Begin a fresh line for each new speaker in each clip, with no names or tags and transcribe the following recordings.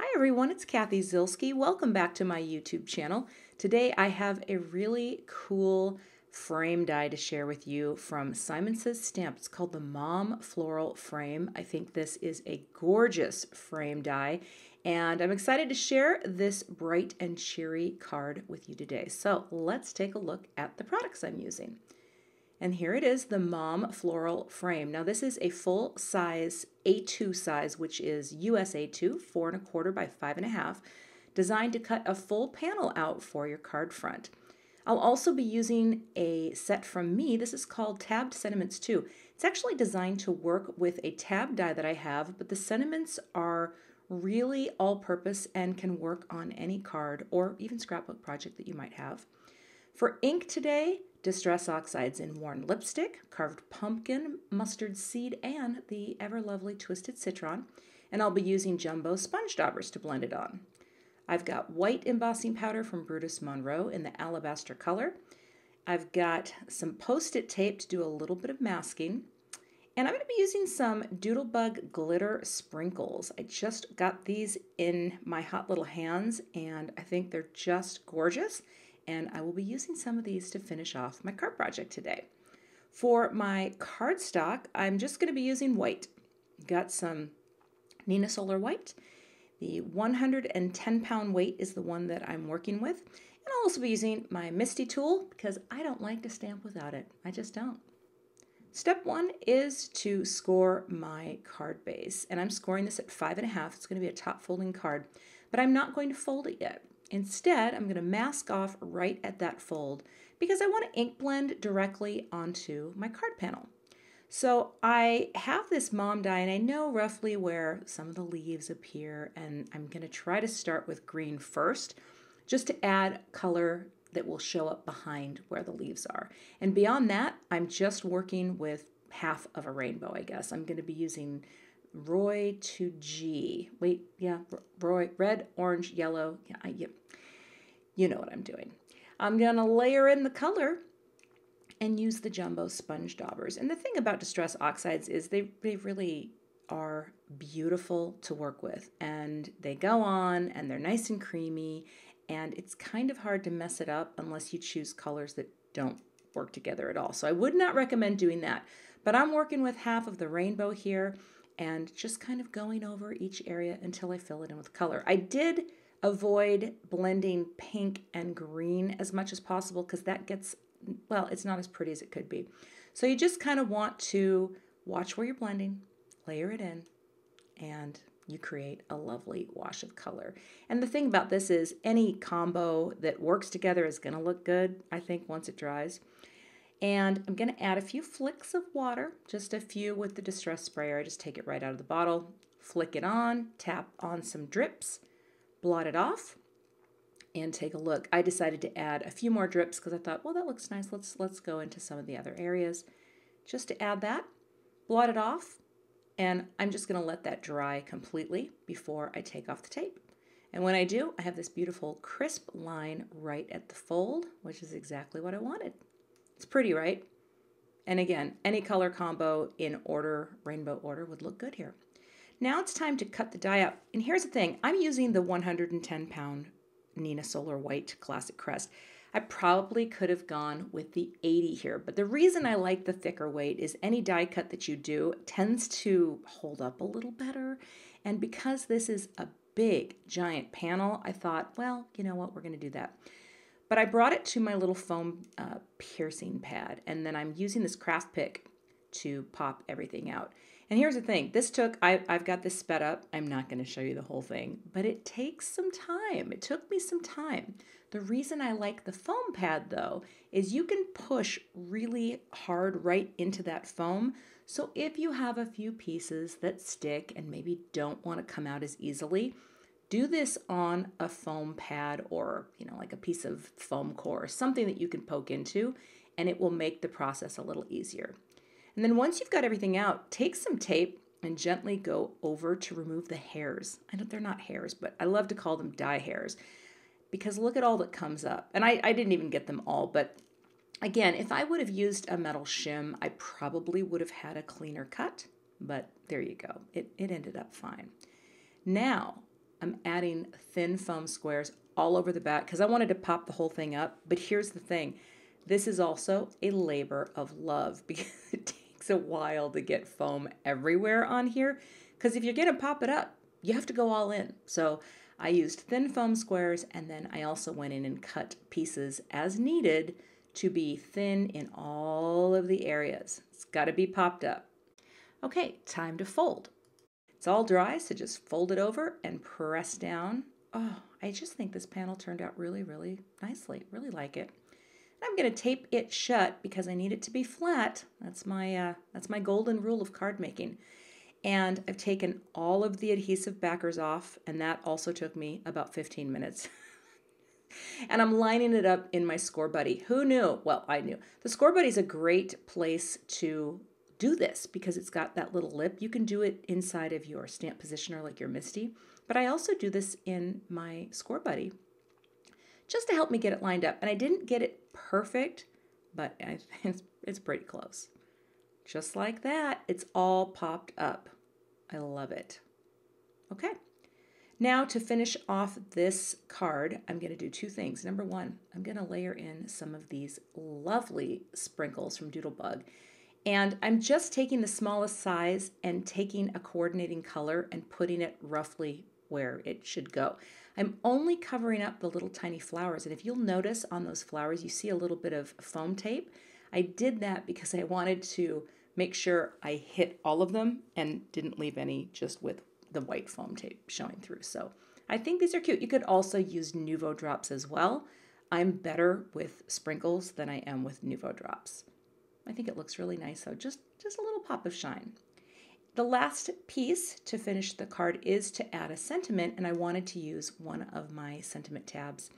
Hi everyone, it's Kathy Zilski. Welcome back to my YouTube channel. Today I have a really cool frame die to share with you from Simon Says Stamp. It's called the Mom Floral Frame. I think this is a gorgeous frame die and I'm excited to share this bright and cheery card with you today. So let's take a look at the products I'm using. And here it is, the Mom Floral Frame. Now this is a full size A2 size, which is US A2, 4 1/4 by 5 1/2, designed to cut a full panel out for your card front. I'll also be using a set from me. This is called Tabbed Sentiments 2. It's actually designed to work with a tab die that I have, but the sentiments are really all-purpose and can work on any card or even scrapbook project that you might have. For ink today, Distress Oxides in Worn Lipstick, Carved Pumpkin, Mustard Seed, and the ever-lovely Twisted Citron. And I'll be using jumbo sponge daubers to blend it on. I've got white embossing powder from Brutus Monroe in the alabaster color. I've got some Post-it tape to do a little bit of masking. And I'm going to be using some Doodlebug glitter sprinkles. I just got these in my hot little hands and I think they're just gorgeous. And I will be using some of these to finish off my card project today. For my cardstock, I'm just going to be using white. Got some Neenah Solar White. The 110-pound weight is the one that I'm working with. And I'll also be using my Misty tool because I don't like to stamp without it. I just don't. Step 1 is to score my card base. And I'm scoring this at 5 1/2. It's going to be a top folding card, but I'm not going to fold it yet. Instead, I'm going to mask off right at that fold because I want to ink blend directly onto my card panel. So I have this mom die and I know roughly where some of the leaves appear, and I'm going to try to start with green first just to add color that will show up behind where the leaves are. And beyond that, I'm just working with half of a rainbow, I guess. I'm going to be using Roy to G. Wait, yeah, Roy, red, orange, yellow. Yeah, you know what I'm doing. I'm going to layer in the color and use the jumbo sponge daubers. And the thing about Distress Oxides is they really are beautiful to work with. And they go on and they're nice and creamy. And it's kind of hard to mess it up unless you choose colors that don't work together at all. So I would not recommend doing that. But I'm working with half of the rainbow here and just kind of going over each area until I fill it in with color. I did avoid blending pink and green as much as possible because that gets, well, it's not as pretty as it could be. So you just kind of want to watch where you're blending, layer it in, and you create a lovely wash of color. And the thing about this is any combo that works together is going to look good, I think, once it dries. And I'm going to add a few flicks of water, just a few with the Distress sprayer. I just take it right out of the bottle, flick it on, tap on some drips, blot it off, and take a look. I decided to add a few more drips because I thought, well, that looks nice. Let's go into some of the other areas. Just to add that, blot it off, and I'm just going to let that dry completely before I take off the tape. And when I do, I have this beautiful crisp line right at the fold, which is exactly what I wanted. It's pretty, right? And again, any color combo in order, rainbow order, would look good here. Now it's time to cut the die out. And here's the thing. I'm using the 110-pound Neenah Solar White Classic Crest. I probably could have gone with the 80 here, but the reason I like the thicker weight is any die cut that you do tends to hold up a little better. And because this is a big, giant panel, I thought, well, you know what, we're going to do that. But I brought it to my little foam piercing pad, and then I'm using this craft pick to pop everything out. And here's the thing. This took, I've got this sped up. I'm not going to show you the whole thing, but it takes some time. It took me some time. The reason I like the foam pad, though, is you can push really hard right into that foam. So if you have a few pieces that stick and maybe don't want to come out as easily, do this on a foam pad or, like a piece of foam core, something that you can poke into, and it will make the process a little easier. And then once you've got everything out, take some tape and gently go over to remove the hairs. I know they're not hairs, but I love to call them die hairs because look at all that comes up. And I didn't even get them all, but again, if I would have used a metal shim, I probably would have had a cleaner cut, but there you go. It ended up fine. Now, I'm adding thin foam squares all over the back because I wanted to pop the whole thing up. But here's the thing. This is also a labor of love because it takes a while to get foam everywhere on here. Because if you're going to pop it up, you have to go all in. So I used thin foam squares, and then I also went in and cut pieces as needed to be thin in all of the areas. It's got to be popped up. Okay, time to fold. It's all dry, so just fold it over and press down. Oh, I just think this panel turned out really, really nicely. Really like it. And I'm going to tape it shut because I need it to be flat. That's my golden rule of card making. And I've taken all of the adhesive backers off, and that also took me about 15 minutes. And I'm lining it up in my Score Buddy. Who knew? Well, I knew. The Score Buddy is a great place to do this because it's got that little lip. You can do it inside of your stamp positioner like your Misty, but I also do this in my Score Buddy just to help me get it lined up. And I didn't get it perfect, but it's pretty close. Just like that, it's all popped up. I love it. Okay. Now to finish off this card, I'm going to do two things. Number one, I'm going to layer in some of these lovely sprinkles from Doodlebug. And I'm just taking the smallest size and taking a coordinating color and putting it roughly where it should go. I'm only covering up the little tiny flowers. And if you'll notice on those flowers, you see a little bit of foam tape. I did that because I wanted to make sure I hit all of them and didn't leave any just with the white foam tape showing through. So I think these are cute. You could also use Nuvo drops as well. I'm better with sprinkles than I am with Nuvo drops. I think it looks really nice, so just a little pop of shine. The last piece to finish the card is to add a sentiment, and I wanted to use one of my sentiment tabs.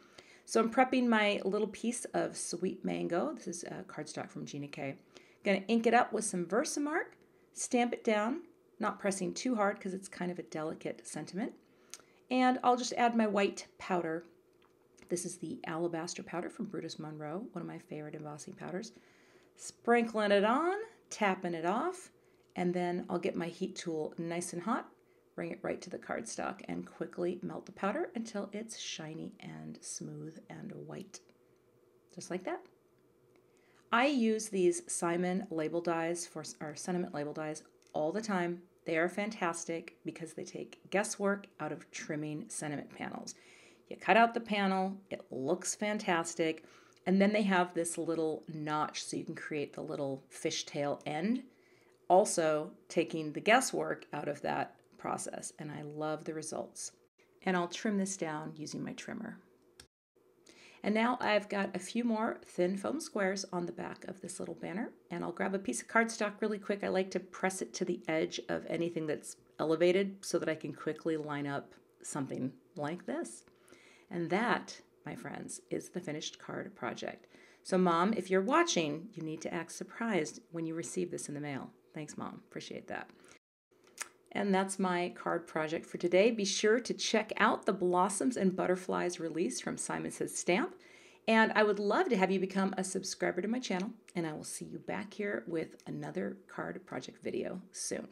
So I'm prepping my little piece of Sweet Mango. This is a cardstock from Gina K. Going to ink it up with some Versamark, stamp it down, not pressing too hard because it's kind of a delicate sentiment. And I'll just add my white powder. This is the Alabaster powder from Brutus Monroe, one of my favorite embossing powders. Sprinkling it on, tapping it off, and then I'll get my heat tool nice and hot, bring it right to the cardstock, and quickly melt the powder until it's shiny and smooth and white. Just like that. I use these Simon label dies or sentiment label dies all the time. They are fantastic because they take guesswork out of trimming sentiment panels. You cut out the panel, it looks fantastic, and then they have this little notch so you can create the little fishtail end, also taking the guesswork out of that process, and I love the results. And I'll trim this down using my trimmer. And now I've got a few more thin foam squares on the back of this little banner, and I'll grab a piece of cardstock really quick. I like to press it to the edge of anything that's elevated so that I can quickly line up something like this. And that, my friends, is the finished card project. So Mom, if you're watching, you need to act surprised when you receive this in the mail. Thanks, Mom. Appreciate that. And that's my card project for today. Be sure to check out the Blossoms and Butterflies release from Simon Says Stamp. And I would love to have you become a subscriber to my channel. And I will see you back here with another card project video soon.